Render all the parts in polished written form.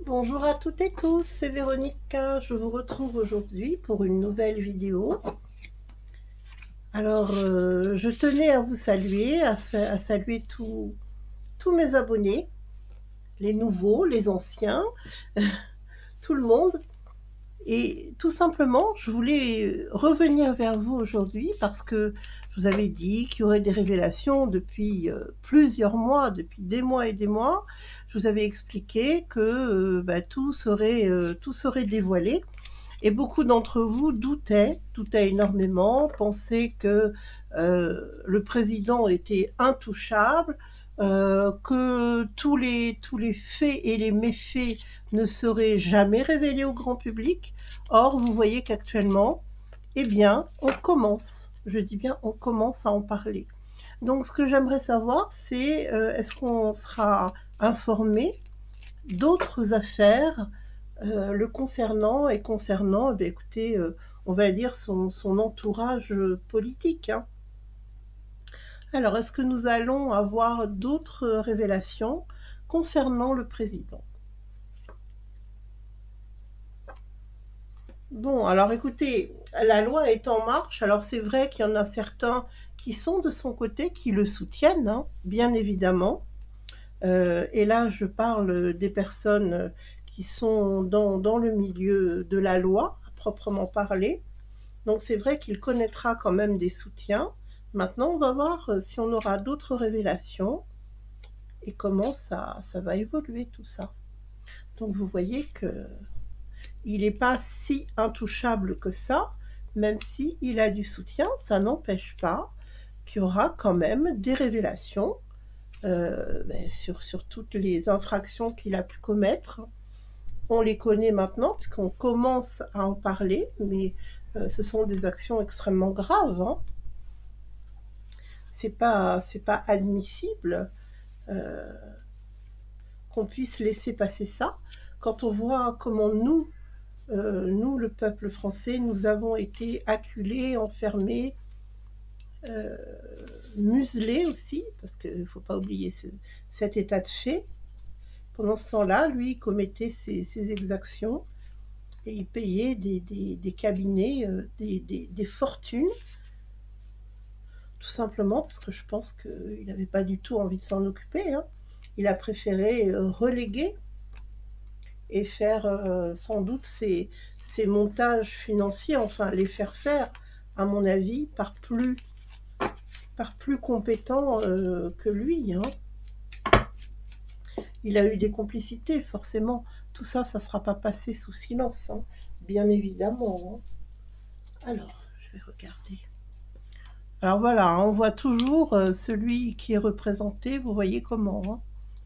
Bonjour à toutes et tous, c'est Véronique. Je vous retrouve aujourd'hui pour une nouvelle vidéo. Alors, je tenais à vous saluer, à saluer tous mes abonnés, les nouveaux, les anciens, tout le monde. Et tout simplement, je voulais revenir vers vous aujourd'hui parce que je vous avais dit qu'il y aurait des révélations depuis plusieurs mois, depuis des mois et des mois. Je vous avais expliqué que tout serait dévoilé. Et beaucoup d'entre vous doutaient énormément, pensaient que le président était intouchable, que tous les faits et les méfaits ne seraient jamais révélés au grand public. Or, vous voyez qu'actuellement, eh bien, on commence, je dis bien on commence à en parler. Donc, ce que j'aimerais savoir, c'est est-ce qu'on sera informé d'autres affaires le concernant et concernant, écoutez, on va dire son entourage politique. Hein. Alors, est-ce que nous allons avoir d'autres révélations concernant le président? Bon, alors écoutez, la loi est en marche. Alors c'est vrai qu'il y en a certains qui sont de son côté, qui le soutiennent, hein, bien évidemment. Et là, je parle des personnes qui sont dans le milieu de la loi, à proprement parler. Donc c'est vrai qu'il connaîtra quand même des soutiens. Maintenant, on va voir si on aura d'autres révélations et comment ça va évoluer tout ça. Donc vous voyez que il n'est pas si intouchable que ça, même si il a du soutien, ça n'empêche pas qu'il y aura quand même des révélations sur toutes les infractions qu'il a pu commettre. On les connaît maintenant puisqu'on commence à en parler, mais ce sont des actions extrêmement graves. Hein. C'est pas admissible euh, qu'on puisse laisser passer ça. Quand on voit comment nous, le peuple français, nous avons été acculés, enfermés, euh, muselés aussi, parce qu'il ne faut pas oublier cet état de fait. Pendant ce temps-là, lui, il commettait ses exactions et il payait des cabinets, des fortunes, tout simplement parce que je pense qu'il n'avait pas du tout envie de s'en occuper. Hein. Il a préféré reléguer et faire sans doute ces montages financiers, enfin les faire, à mon avis, par plus compétent que lui. Hein. Il a eu des complicités, forcément. Tout ça, ça ne sera pas passé sous silence, hein, bien évidemment. Hein. Alors, je vais regarder. Alors voilà, on voit toujours celui qui est représenté, vous voyez comment. Hein.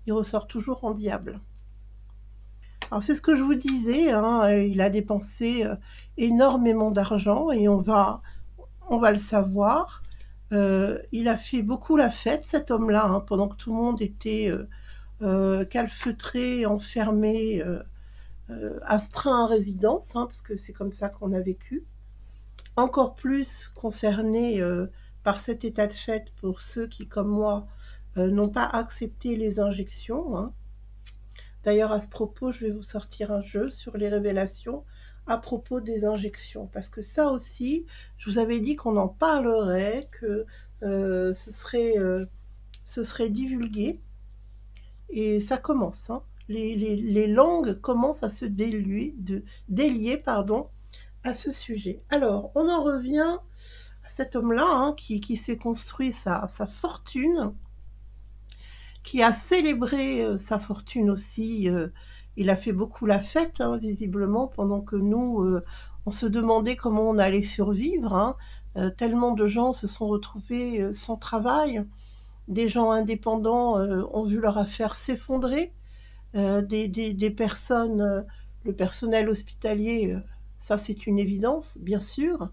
Il ressort toujours en diable. Alors c'est ce que je vous disais, hein, il a dépensé énormément d'argent et on va le savoir. Il a fait beaucoup la fête, cet homme-là, hein, pendant que tout le monde était calfeutré, enfermé, astreint à résidence, hein, parce que c'est comme ça qu'on a vécu. Encore plus concerné par cet état de fait pour ceux qui, comme moi, n'ont pas accepté les injections. Hein. D'ailleurs, à ce propos, je vais vous sortir un jeu sur les révélations à propos des injections. Parce que ça aussi, je vous avais dit qu'on en parlerait, que ce serait divulgué. Et ça commence. Hein. Les langues commencent à se délier pardon, à ce sujet. Alors, on en revient à cet homme-là hein, qui s'est construit sa fortune, qui a célébré sa fortune aussi. Il a fait beaucoup la fête, hein, visiblement, pendant que nous, on se demandait comment on allait survivre. Hein. Tellement de gens se sont retrouvés sans travail. Des gens indépendants ont vu leur affaire s'effondrer. Des personnes, le personnel hospitalier, ça c'est une évidence, bien sûr,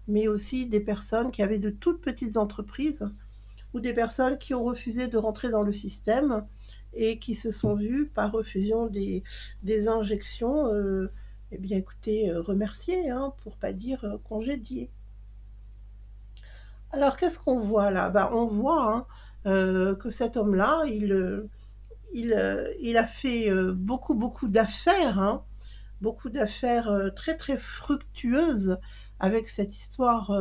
mais aussi des personnes qui avaient de toutes petites entreprises ou des personnes qui ont refusé de rentrer dans le système et qui se sont vues par refusion des injections, eh bien écoutez, remerciées, hein, pour pas dire congédiées. Alors qu'est-ce qu'on voit là? On voit hein, que cet homme-là, il a fait beaucoup d'affaires, hein, beaucoup d'affaires très très fructueuses avec cette histoire,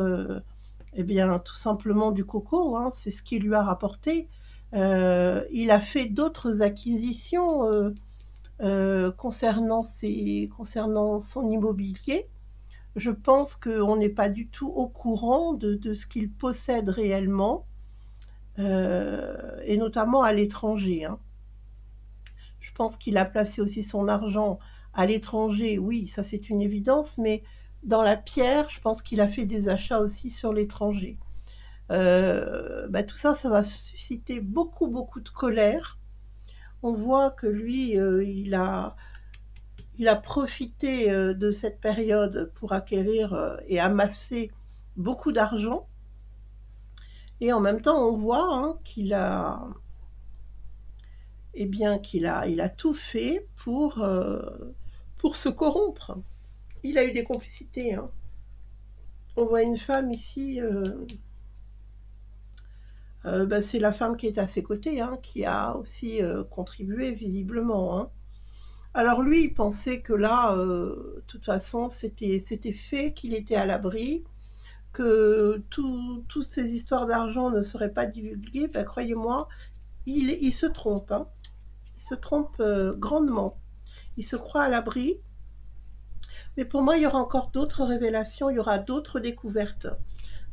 eh bien, tout simplement du coco, hein, c'est ce qui lui a rapporté. Il a fait d'autres acquisitions concernant son immobilier. Je pense qu'on n'est pas du tout au courant de ce qu'il possède réellement, et notamment à l'étranger, hein. Je pense qu'il a placé aussi son argent à l'étranger, oui, ça c'est une évidence, mais dans la pierre, je pense qu'il a fait des achats aussi sur l'étranger. Bah, tout ça, ça va susciter beaucoup de colère. On voit que lui, il a profité de cette période pour acquérir et amasser beaucoup d'argent. Et en même temps, on voit hein, il a tout fait pour se corrompre. Il a eu des complicités, hein. On voit une femme ici, bah, c'est la femme qui est à ses côtés, hein, qui a aussi contribué visiblement, hein. Alors lui, il pensait que là, de toute façon, c'était fait, qu'il était à l'abri, que toutes ces histoires d'argent ne seraient pas divulguées. Ben, croyez-moi, il se trompe, hein. Il se trompe grandement. Il se croit à l'abri. Mais pour moi, il y aura encore d'autres révélations, il y aura d'autres découvertes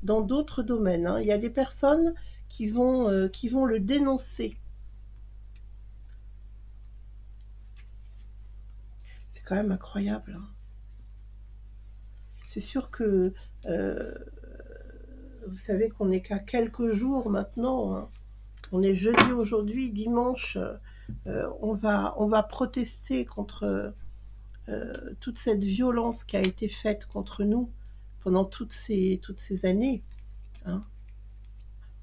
dans d'autres domaines, hein. Il y a des personnes qui vont le dénoncer. C'est quand même incroyable, hein. C'est sûr que vous savez qu'on n'est qu'à quelques jours maintenant, hein. On est jeudi aujourd'hui, dimanche, on va protester contre toute cette violence qui a été faite contre nous pendant toutes ces années, hein.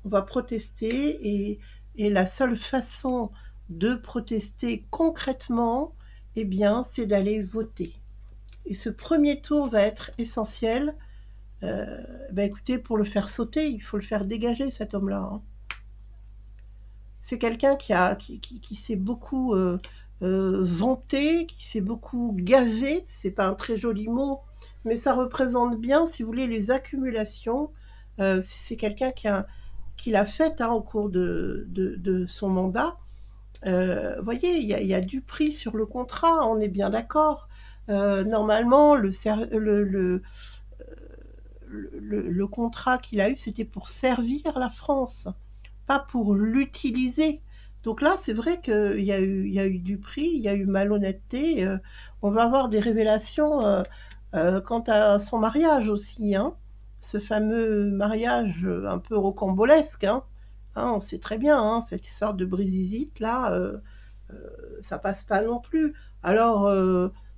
On va protester et la seule façon de protester concrètement, eh bien, c'est d'aller voter. Et ce premier tour va être essentiel. Ben écoutez, pour le faire sauter, il faut le faire dégager, cet homme-là, hein. C'est quelqu'un qui s'est beaucoup vanté, qui s'est beaucoup gavé. C'est pas un très joli mot, mais ça représente bien, si vous voulez, les accumulations. C'est quelqu'un qui l'a fait hein, au cours de son mandat. Voyez, il y a du prix sur le contrat, on est bien d'accord. Normalement, le contrat qu'il a eu, c'était pour servir la France, pas pour l'utiliser. Donc là, c'est vrai qu'il y a eu du prix, il y a eu malhonnêteté. On va avoir des révélations quant à son mariage aussi, hein. Ce fameux mariage un peu rocambolesque, hein. Hein, on sait très bien, hein, cette histoire de brisisite là, ça passe pas non plus. Alors,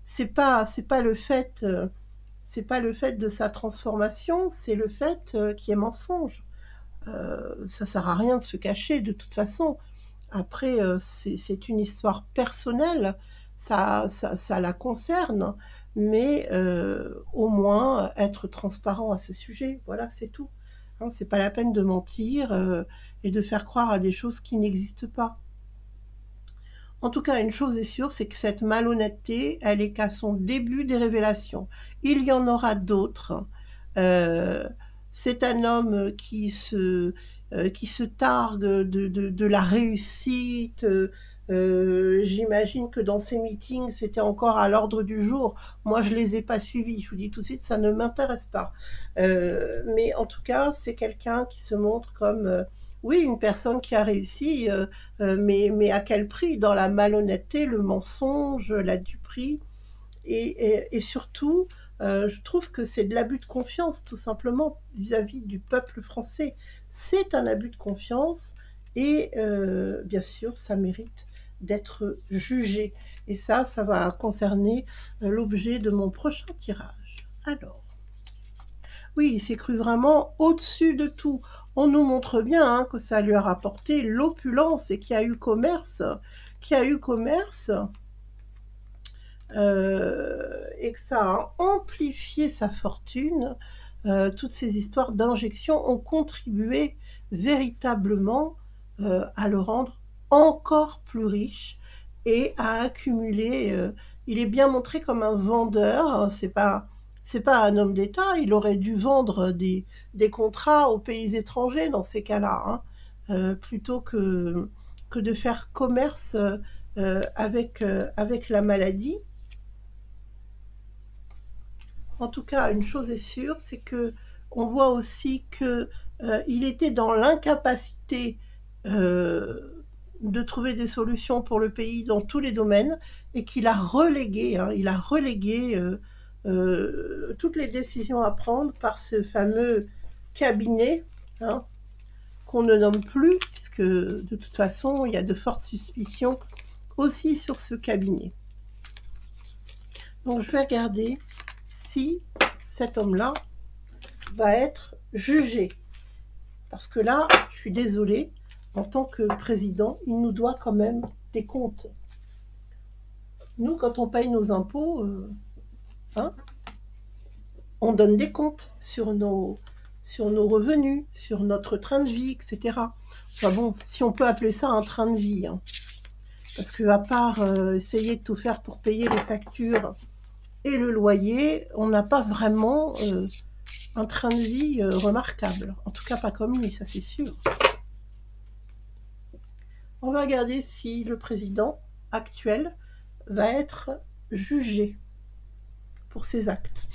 c'est pas le fait de sa transformation, c'est le fait qu'il y ait mensonge. Ça sert à rien de se cacher de toute façon. Après, c'est une histoire personnelle, ça la concerne, mais au moins être transparent à ce sujet. Voilà, c'est tout. Hein, c'est pas la peine de mentir et de faire croire à des choses qui n'existent pas. En tout cas, une chose est sûre, c'est que cette malhonnêteté, elle est qu'à son début des révélations. Il y en aura d'autres. C'est un homme qui se targue de la réussite. J'imagine que dans ces meetings, c'était encore à l'ordre du jour. Moi, je les ai pas suivis. Je vous dis tout de suite, ça ne m'intéresse pas. Mais en tout cas, c'est quelqu'un qui se montre comme oui, une personne qui a réussi, mais à quel prix? Dans la malhonnêteté, le mensonge, la duperie, et surtout, je trouve que c'est de l'abus de confiance, tout simplement, vis-à-vis du peuple français. C'est un abus de confiance, et bien sûr, ça mérite d'être jugé. Et ça va concerner l'objet de mon prochain tirage. Alors, oui, il s'est cru vraiment au-dessus de tout. On nous montre bien hein, que ça lui a rapporté l'opulence et qu'il y a eu commerce, et que ça a amplifié sa fortune. Toutes ces histoires d'injection ont contribué véritablement à le rendre encore plus riche et à accumuler. Il est bien montré comme un vendeur, c'est pas un homme d'État, il aurait dû vendre des contrats aux pays étrangers dans ces cas-là, hein, plutôt que de faire commerce avec la maladie. En tout cas, une chose est sûre, c'est que on voit aussi que il était dans l'incapacité de trouver des solutions pour le pays dans tous les domaines et qu'il a relégué, hein, toutes les décisions à prendre par ce fameux cabinet, hein, qu'on ne nomme plus, puisque de toute façon, il y a de fortes suspicions aussi sur ce cabinet. Donc je vais regarder si cet homme-là va être jugé. Parce que là, je suis désolée, en tant que président, il nous doit quand même des comptes. Nous, quand on paye nos impôts, hein, on donne des comptes sur nos revenus, sur notre train de vie, etc. Enfin bon, si on peut appeler ça un train de vie, hein. Parce que à part essayer de tout faire pour payer les factures et le loyer, on n'a pas vraiment un train de vie remarquable. En tout cas, pas comme lui, ça c'est sûr. On va regarder si le président actuel va être jugé pour ses actes.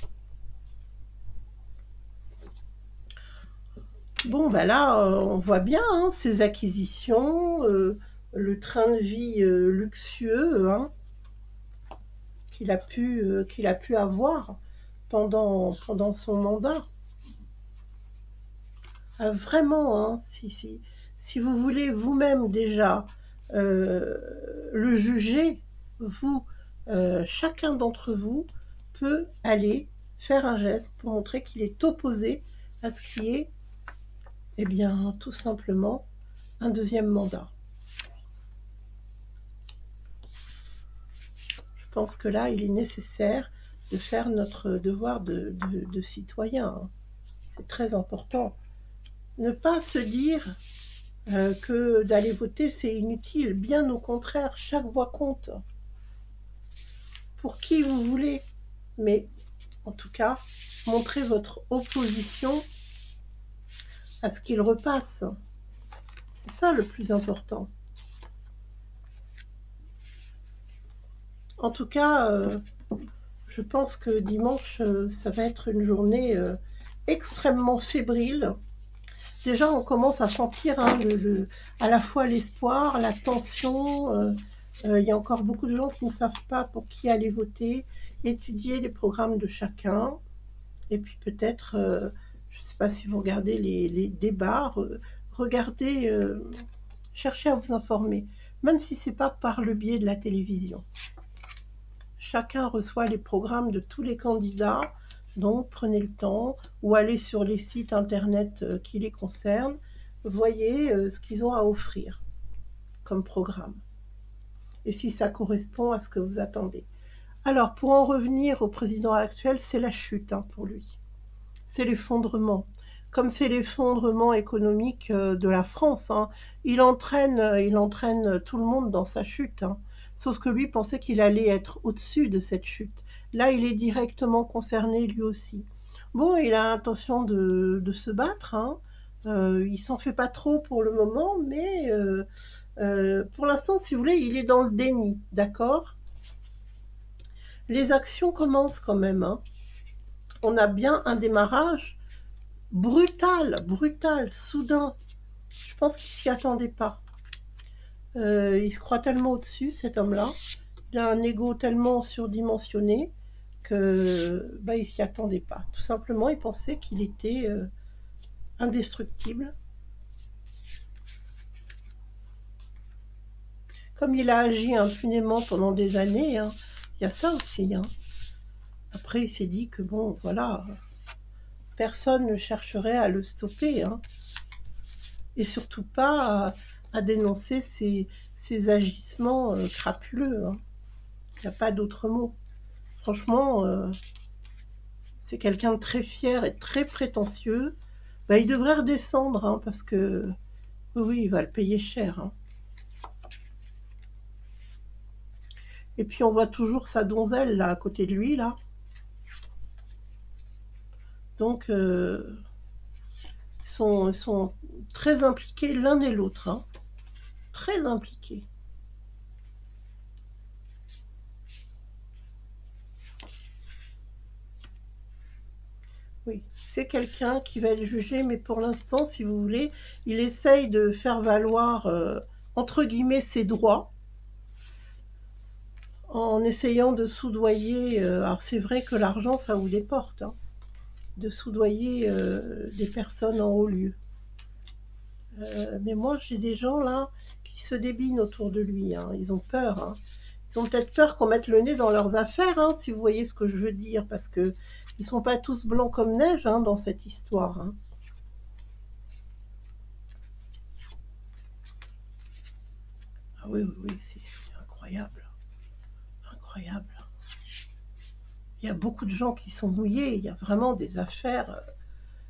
Bon, ben là, on voit bien hein, ses acquisitions, le train de vie luxueux hein, qu'il a pu avoir pendant son mandat. Vraiment, hein, si vous voulez vous-même déjà le juger, vous, chacun d'entre vous peut aller faire un geste pour montrer qu'il est opposé à ce qui est, eh bien, tout simplement, un deuxième mandat. Je pense que là, il est nécessaire de faire notre devoir de citoyen. Hein. C'est très important. Ne pas se dire que d'aller voter, c'est inutile. Bien au contraire, chaque voix compte. Pour qui vous voulez. Mais, en tout cas, montrez votre opposition à ce qu'il repasse. C'est ça le plus important. En tout cas, je pense que dimanche, ça va être une journée extrêmement fébrile. Déjà, on commence à sentir hein, à la fois l'espoir, la tension. Il y a encore beaucoup de gens qui ne savent pas pour qui aller voter, étudier les programmes de chacun. Et puis peut-être, je ne sais pas si vous regardez les débats, regardez, cherchez à vous informer, même si ce n'est pas par le biais de la télévision. Chacun reçoit les programmes de tous les candidats, donc prenez le temps, ou allez sur les sites internet qui les concernent, voyez ce qu'ils ont à offrir comme programme, et si ça correspond à ce que vous attendez. Alors, pour en revenir au président actuel, c'est la chute hein, pour lui. C'est l'effondrement. Comme c'est l'effondrement économique de la France, hein, il entraîne tout le monde dans sa chute. Hein. Sauf que lui pensait qu'il allait être au-dessus de cette chute. Là, il est directement concerné lui aussi. Bon, il a l'intention de se battre. Hein. Il s'en fait pas trop pour le moment, mais pour l'instant, si vous voulez, il est dans le déni, d'accord ? Les actions commencent quand même. Hein. On a bien un démarrage brutal, soudain. Je pense qu'il s'y attendait pas. Il se croit tellement au-dessus, cet homme-là. Il a un ego tellement surdimensionné que bah, il s'y attendait pas. Tout simplement, il pensait qu'il était indestructible. Comme il a agi impunément pendant des années, hein, il y a ça aussi. Hein. Après, il s'est dit que bon, voilà, personne ne chercherait à le stopper. Hein. Et surtout pas à dénoncer ses agissements crapuleux. Hein. Il n'y a pas d'autre mot. Franchement, c'est quelqu'un de très fier et très prétentieux. Bah, il devrait redescendre, hein, parce que oui, il va le payer cher. Hein. Et puis on voit toujours sa donzelle là à côté de lui là. Donc ils sont très impliqués l'un et l'autre, hein. Très impliqués. Oui, c'est quelqu'un qui va être jugé, mais pour l'instant, si vous voulez, il essaye de faire valoir, entre guillemets, ses droits, en essayant de soudoyer, alors c'est vrai que l'argent, ça ouvre des portes, hein, de soudoyer des personnes en haut lieu. Mais moi, j'ai des gens là qui se débinent autour de lui, hein. Ils ont peur, hein. Ils ont peut-être peur qu'on mette le nez dans leurs affaires, hein, si vous voyez ce que je veux dire, parce que ils sont pas tous blancs comme neige, hein, dans cette histoire, hein. Ah oui, oui, oui, c'est incroyable, incroyable. Il y a beaucoup de gens qui sont mouillés. Il y a vraiment des affaires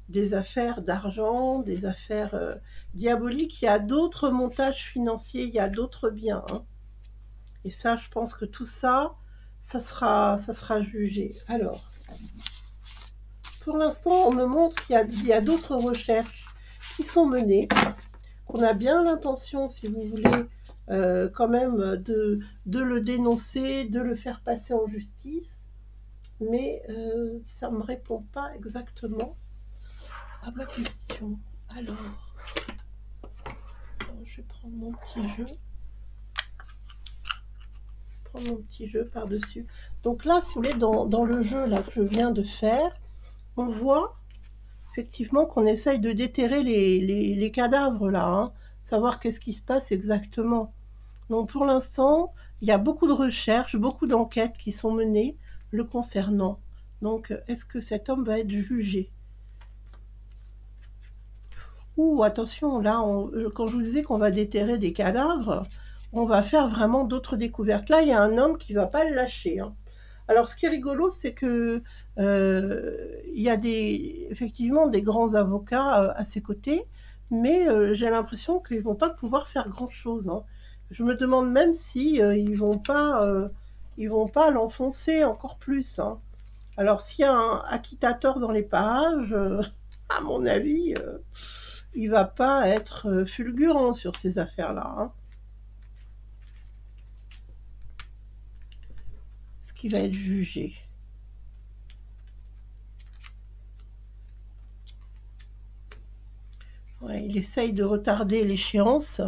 d'argent, des affaires diaboliques. Il y a d'autres montages financiers, il y a d'autres biens, hein. Et ça, je pense que tout ça, ça sera jugé. Alors, pour l'instant, on me montre qu'il y a d'autres recherches qui sont menées, qu'on a bien l'intention, si vous voulez, quand même de le dénoncer, de le faire passer en justice, mais ça ne me répond pas exactement à ma question. Alors, je vais prendre mon petit jeu. Prendre mon petit jeu par-dessus. Donc là, si vous voulez, dans le jeu là, que je viens de faire, on voit effectivement qu'on essaye de déterrer les cadavres là, hein, savoir qu'est-ce qui se passe exactement. Donc pour l'instant, il y a beaucoup de recherches, beaucoup d'enquêtes qui sont menées le concernant. Donc est-ce que cet homme va être jugé? Ouh, attention, là, quand je vous disais qu'on va déterrer des cadavres, on va faire vraiment d'autres découvertes. Là, il y a un homme qui va pas le lâcher, hein. Alors, ce qui est rigolo, c'est que il y a effectivement des grands avocats à ses côtés, mais j'ai l'impression qu'ils vont pas pouvoir faire grand-chose, hein. Je me demande même si ils vont pas l'enfoncer encore plus, hein. Alors, s'il y a un acquittateur dans les parages, à mon avis, il va pas être fulgurant sur ces affaires-là, hein. Ce qui va être jugé. Ouais, il essaye de retarder l'échéance.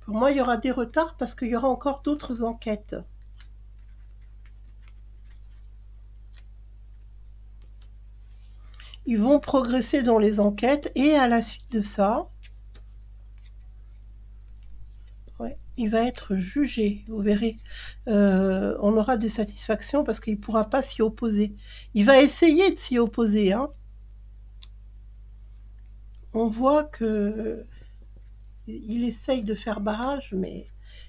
Pour moi, il y aura des retards parce qu'il y aura encore d'autres enquêtes. Ils vont progresser dans les enquêtes et à la suite de ça, ouais, il va être jugé. Vous verrez, on aura des satisfactions parce qu'il ne pourra pas s'y opposer. Il va essayer de s'y opposer, hein. On voit que il essaye de faire barrage, mais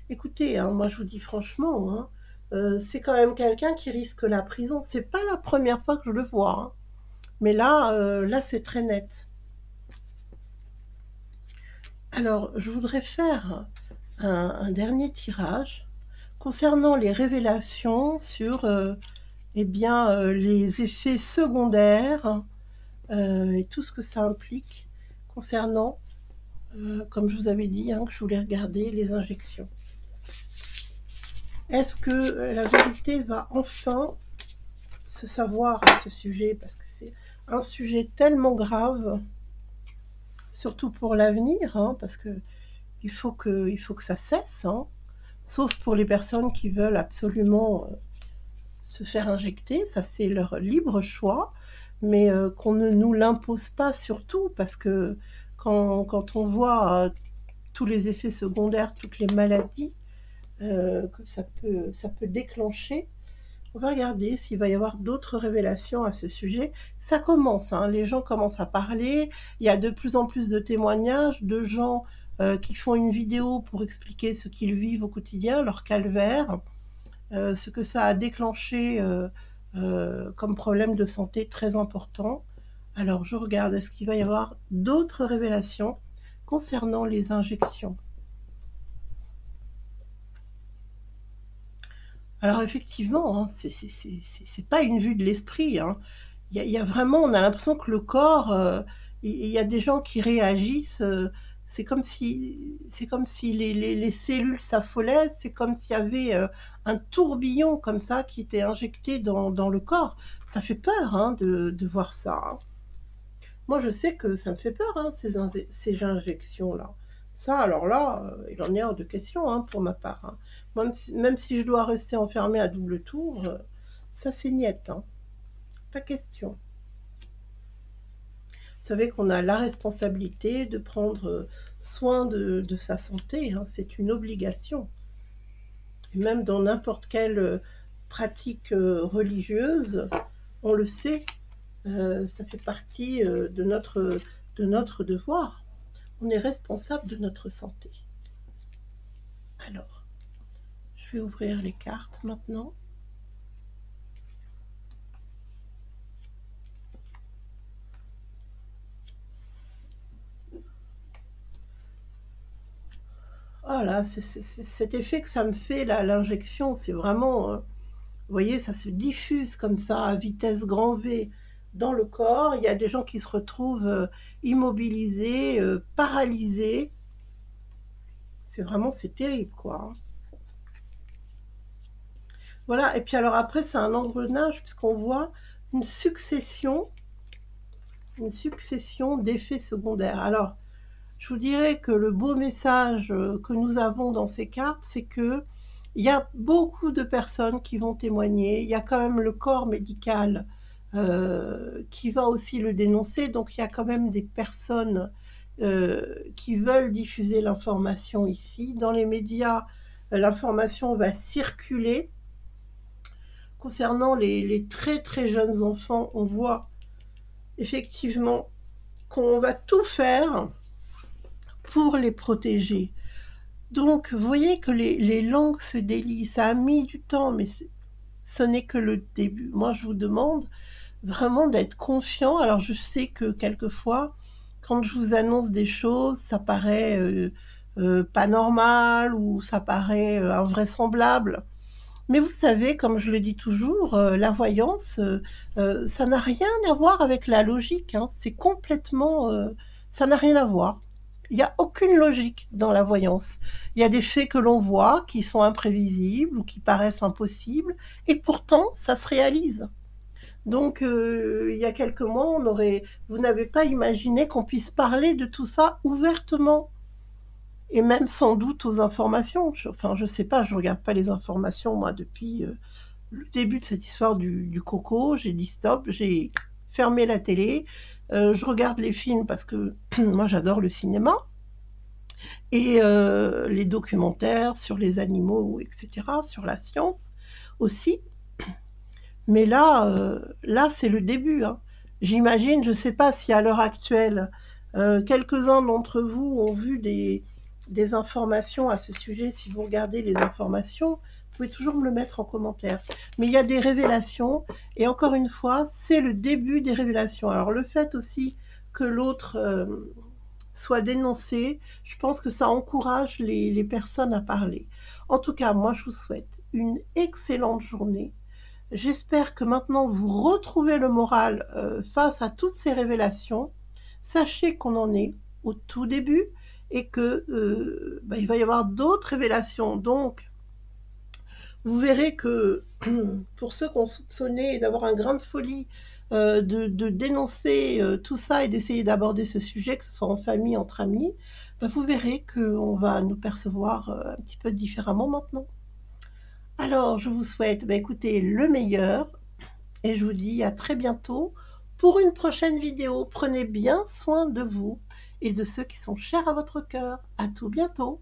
écoutez, hein, moi je vous dis franchement, hein, c'est quand même quelqu'un qui risque la prison. C'est pas la première fois que je le vois, hein. Mais là, là c'est très net. Alors, je voudrais faire un dernier tirage concernant les révélations sur eh bien, les effets secondaires et tout ce que ça implique concernant, comme je vous avais dit, hein, que je voulais regarder les injections. Est-ce que la vérité va enfin se savoir à ce sujet? Parce que c'est un sujet tellement grave, surtout pour l'avenir, hein, parce que il faut que ça cesse, hein, sauf pour les personnes qui veulent absolument se faire injecter, ça c'est leur libre choix, mais qu'on ne nous l'impose pas surtout, parce que quand on voit tous les effets secondaires, toutes les maladies que ça peut déclencher, on va regarder s'il va y avoir d'autres révélations à ce sujet. Ça commence, hein, les gens commencent à parler, il y a de plus en plus de témoignages de gens qui font une vidéo pour expliquer ce qu'ils vivent au quotidien, leur calvaire, ce que ça a déclenché comme problème de santé très important. Alors je regarde, est-ce qu'il va y avoir d'autres révélations concernant les injections? Alors effectivement, hein, c'est pas une vue de l'esprit, hein. Il y a vraiment, on a l'impression que le corps, il y a des gens qui réagissent, c'est comme si les cellules s'affolaient, c'est comme s'il y avait un tourbillon comme ça qui était injecté dans le corps. Ça fait peur, hein, de voir ça, hein. Moi, je sais que ça me fait peur, hein, ces injections-là. Ça, alors là, il en est hors de question, hein, pour ma part, hein. Même si je dois rester enfermée à double tour, ça c'est niette, hein. Pas question. Vous savez qu'on a la responsabilité de prendre soin de sa santé, hein, c'est une obligation. Et même dans n'importe quelle pratique religieuse, on le sait, ça fait partie de notre devoir. On est responsable de notre santé. Alors, je vais ouvrir les cartes maintenant. Oh là, cet effet que ça me fait, l'injection, c'est vraiment, vous voyez, ça se diffuse comme ça à vitesse grand V dans le corps. Il y a des gens qui se retrouvent immobilisés, paralysés. C'est terrible, quoi, hein. Voilà, et puis alors après, c'est un engrenage puisqu'on voit une succession, une succession d'effets secondaires. Alors, je vous dirais que le beau message que nous avons dans ces cartes, c'est que il y a beaucoup de personnes qui vont témoigner. Il y a quand même le corps médical qui va aussi le dénoncer. Donc il y a quand même des personnes qui veulent diffuser l'information ici. Dans les médias, l'information va circuler. Concernant les très très jeunes enfants, on voit effectivement qu'on va tout faire pour les protéger. Donc, vous voyez que les langues se délient. Ça a mis du temps, mais ce n'est que le début. Moi, je vous demande vraiment d'être confiant. Alors, je sais que quelquefois, quand je vous annonce des choses, ça paraît pas normal ou ça paraît invraisemblable. Mais vous savez, comme je le dis toujours, la voyance, ça n'a rien à voir avec la logique, hein. C'est complètement, ça n'a rien à voir. Il n'y a aucune logique dans la voyance. Il y a des faits que l'on voit qui sont imprévisibles ou qui paraissent impossibles, et pourtant ça se réalise. Donc, il y a quelques mois, vous n'avez pas imaginé qu'on puisse parler de tout ça ouvertement. Et même sans doute aux informations. Enfin, je sais pas, je regarde pas les informations, moi, depuis le début de cette histoire du coco. J'ai dit stop, j'ai fermé la télé. Je regarde les films parce que moi, j'adore le cinéma. Et les documentaires sur les animaux, etc., sur la science aussi. Mais là, c'est le début, hein. J'imagine, je sais pas si à l'heure actuelle, quelques-uns d'entre vous ont vu des informations à ce sujet. Si vous regardez les informations, vous pouvez toujours me le mettre en commentaire. Mais il y a des révélations, et encore une fois, c'est le début des révélations. Alors le fait aussi que l'autre soit dénoncé, je pense que ça encourage les personnes à parler. En tout cas, moi je vous souhaite une excellente journée. J'espère que maintenant vous retrouvez le moral face à toutes ces révélations. Sachez qu'on en est au tout début et que il va y avoir d'autres révélations. Donc, vous verrez que pour ceux qui ont soupçonné d'avoir un grain de folie, de dénoncer tout ça et d'essayer d'aborder ce sujet, que ce soit en famille, entre amis, vous verrez qu'on va nous percevoir un petit peu différemment maintenant. Alors, je vous souhaite, écoutez, le meilleur et je vous dis à très bientôt pour une prochaine vidéo. Prenez bien soin de vous et de ceux qui sont chers à votre cœur. À tout bientôt.